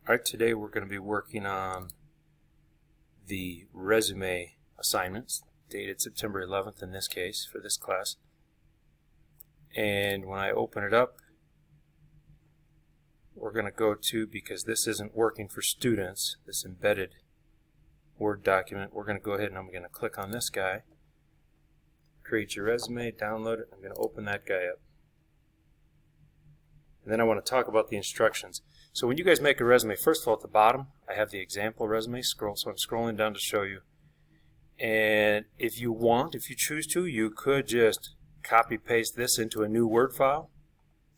Alright, today we're going to be working on the resume assignments, dated September 11th in this case, for this class. And when I open it up, we're going to go to, because this isn't working for students, this embedded Word document, we're going to go ahead and I'm going to click on this guy, create your resume, download it, I'm going to open that guy up. And then I want to talk about the instructions. So when you guys make a resume, first of all, at the bottom, I have the example resume so I'm scrolling down to show you. And if you want, if you choose to, you could just copy paste this into a new Word file.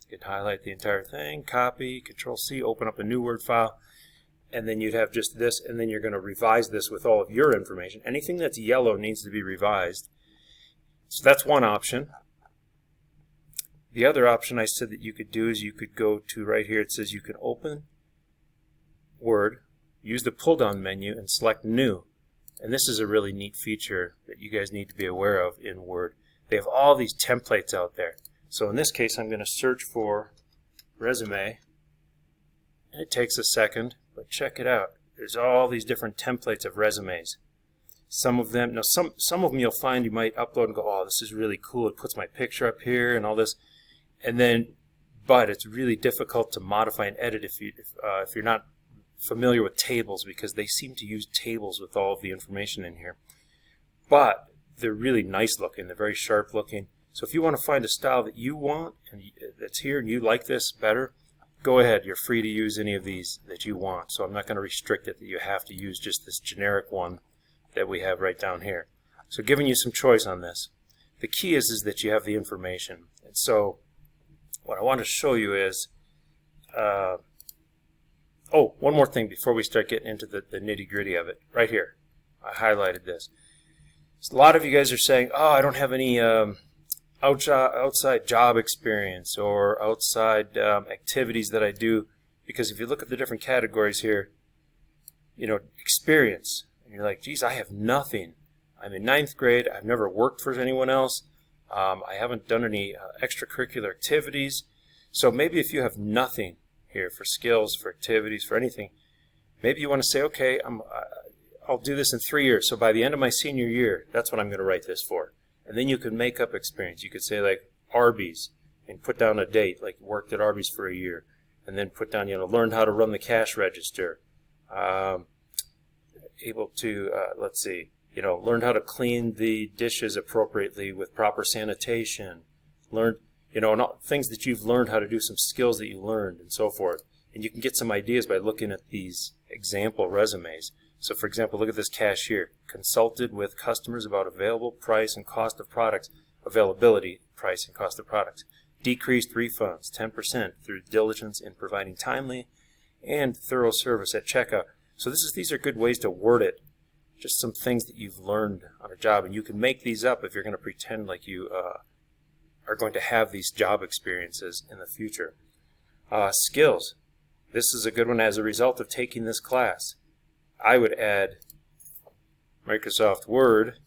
You could highlight the entire thing, copy, Control-C, open up a new Word file, and then you'd have just this, and then you're going to revise this with all of your information. Anything that's yellow needs to be revised. So that's one option. The other option I said that you could do is you could go to right here. It says you can open Word, use the pull-down menu, and select New. And this is a really neat feature that you guys need to be aware of in Word. They have all these templates out there. So in this case, I'm going to search for resume. And it takes a second, but check it out. There's all these different templates of resumes. Some of them, some of them you'll find you might upload and go, oh, this is really cool. It puts my picture up here and all this. And then, but it's really difficult to modify and edit if you're not familiar with tables, because they seem to use tables with all of the information in here. But they're really nice looking. They're very sharp looking. So if you want to find a style that you want and that's here and you like this better, go ahead. You're free to use any of these that you want. So I'm not going to restrict it that you have to use just this generic one that we have right down here. So giving you some choice on this. The key is that you have the information. And so what I want to show you is, oh, one more thing before we start getting into the nitty-gritty of it. Right here, I highlighted this. So a lot of you guys are saying, oh, I don't have any outside job experience or outside activities that I do, because if you look at the different categories here, you know, experience, and you're like, geez, I have nothing. I'm in 9th grade. I've never worked for anyone else. I haven't done any extracurricular activities. So maybe if you have nothing here for skills, for activities, for anything, maybe you want to say, okay, I'll do this in 3 years. So by the end of my senior year, that's what I'm going to write this for. And then you can make up experience. You could say like Arby's and put down a date, like worked at Arby's for a year. And then put down, you know, learned how to run the cash register. Able to, let's see, you know, learned how to clean the dishes appropriately with proper sanitation. Learned, you know, things that you've learned how to do, some skills that you learned, and so forth. And you can get some ideas by looking at these example resumes. So, for example, look at this cashier. Consulted with customers about available price and cost of products, availability, price, and cost of products. Decreased refunds, 10%, through diligence in providing timely and thorough service at checkout. So these are good ways to word it. Just some things that you've learned on a job, and you can make these up if you're going to pretend like you are going to have these job experiences in the future. Skills. This is a good one. As a result of taking this class, I would add Microsoft Word,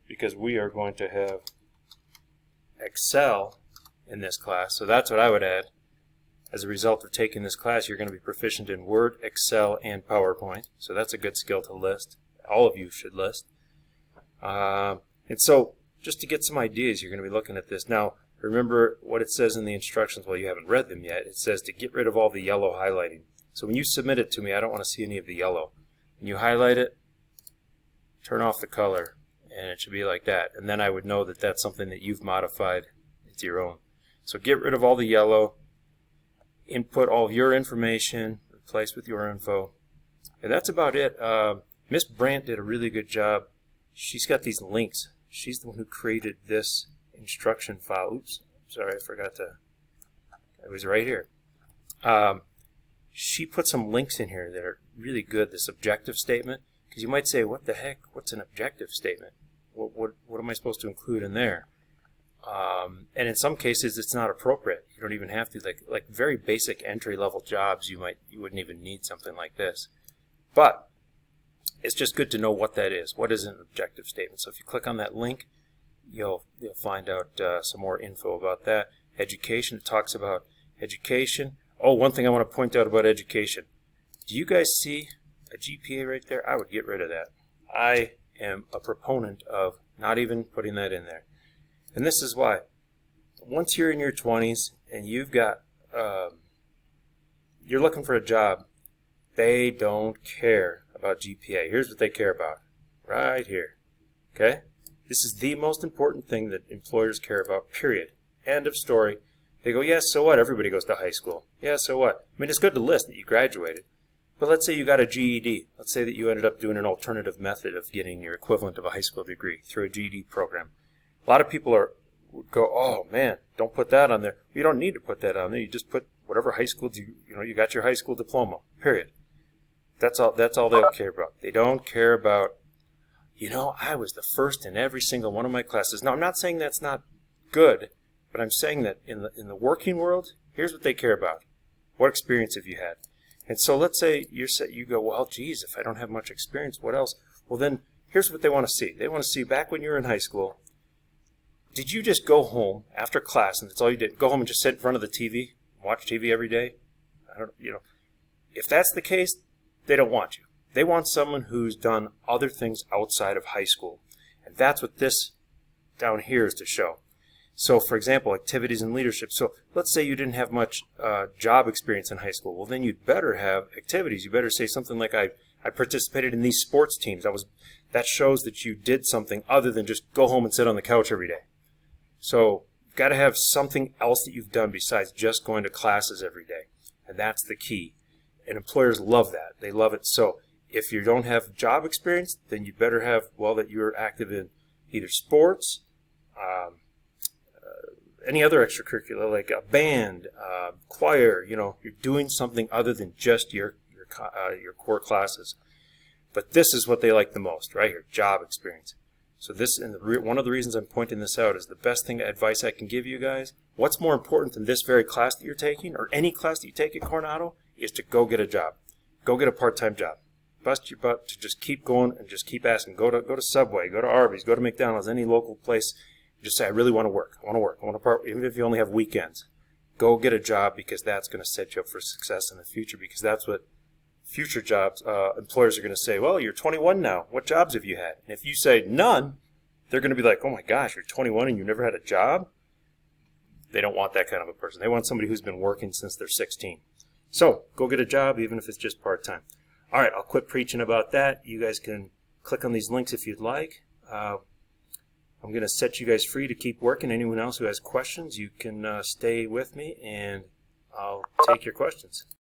because we are going to have Excel in this class. So that's what I would add. As a result of taking this class, you're going to be proficient in Word, Excel, and PowerPoint. So that's a good skill to list. All of you should list. And so just to get some ideas, you're going to be looking at this. Now, remember what it says in the instructions. Well, you haven't read them yet. It says to get rid of all the yellow highlighting. So when you submit it to me, I don't want to see any of the yellow. When you highlight it, turn off the color, and it should be like that. And then I would know that that's something that you've modified into your own. So get rid of all the yellow. Input all of your information, replace with your info. And that's about it. Miss Brandt did a really good job. She's got these links. She's the one who created this instruction file. Oops, sorry, I forgot to. It was right here. She put some links in here that are really good. This objective statement, because you might say, what the heck? What's an objective statement? What am I supposed to include in there? And in some cases, it's not appropriate. You don't even have to, like very basic entry-level jobs, you wouldn't even need something like this. But it's just good to know what that is. What is an objective statement? So if you click on that link, you'll find out some more info about that. Education, it talks about education. Oh, one thing I want to point out about education. Do you guys see a GPA right there? I would get rid of that. I am a proponent of not even putting that in there. And this is why. Once you're in your 20s and you've got, you're looking for a job, they don't care about GPA. Here's what they care about. Right here. Okay? This is the most important thing that employers care about, period. End of story. They go, yes, so what? Everybody goes to high school. Yeah, so what? I mean, it's good to list that you graduated. But let's say you got a GED. Let's say that you ended up doing an alternative method of getting your equivalent of a high school degree through a GED program. A lot of people go, oh man, don't put that on there. You don't need to put that on there. You just put whatever high school you got your high school diploma. Period. That's all they'll care about. They don't care about, I was the first in every single one of my classes. Now, I'm not saying that's not good, but I'm saying that in the working world, here's what they care about. What experience have you had? And so let's say you go, well, geez, if I don't have much experience, what else? Well, then here's what they want to see. They want to see back when you were in high school, did you just go home after class and that's all you did? Go home and just sit in front of the TV, watch TV every day? If that's the case, they don't want you. They want someone who's done other things outside of high school. And that's what this down here is to show. So, for example, activities in leadership. So let's say you didn't have much job experience in high school. Well, then you'd better have activities. You better say something like, I participated in these sports teams. That shows that you did something other than just go home and sit on the couch every day. So you've got to have something else that you've done besides just going to classes every day. And that's the key. And employers love that. They love it. So if you don't have job experience, then you better have, that you're active in either sports, any other extracurricular, like a band, choir, you're doing something other than just your core classes. But this is what they like the most, right here, job experience. So this, and one of the reasons I'm pointing this out is the best advice I can give you guys. What's more important than this very class that you're taking, or any class that you take at Coronado, is to go get a job. Go get a part-time job. Bust your butt to just keep going and just keep asking. Go to Subway, go to Arby's, go to McDonald's, any local place. Just say, I really want to work. I want to part, even if you only have weekends. Go get a job, because that's going to set you up for success in the future, because that's what future jobs, employers are going to say, well, you're 21 now. What jobs have you had? And if you say none, they're going to be like, oh my gosh, you're 21 and you never had a job? They don't want that kind of a person. They want somebody who's been working since they're 16. So go get a job, even if it's just part-time. All right, I'll quit preaching about that. You guys can click on these links if you'd like. I'm going to set you guys free to keep working. Anyone else who has questions, you can stay with me and I'll take your questions.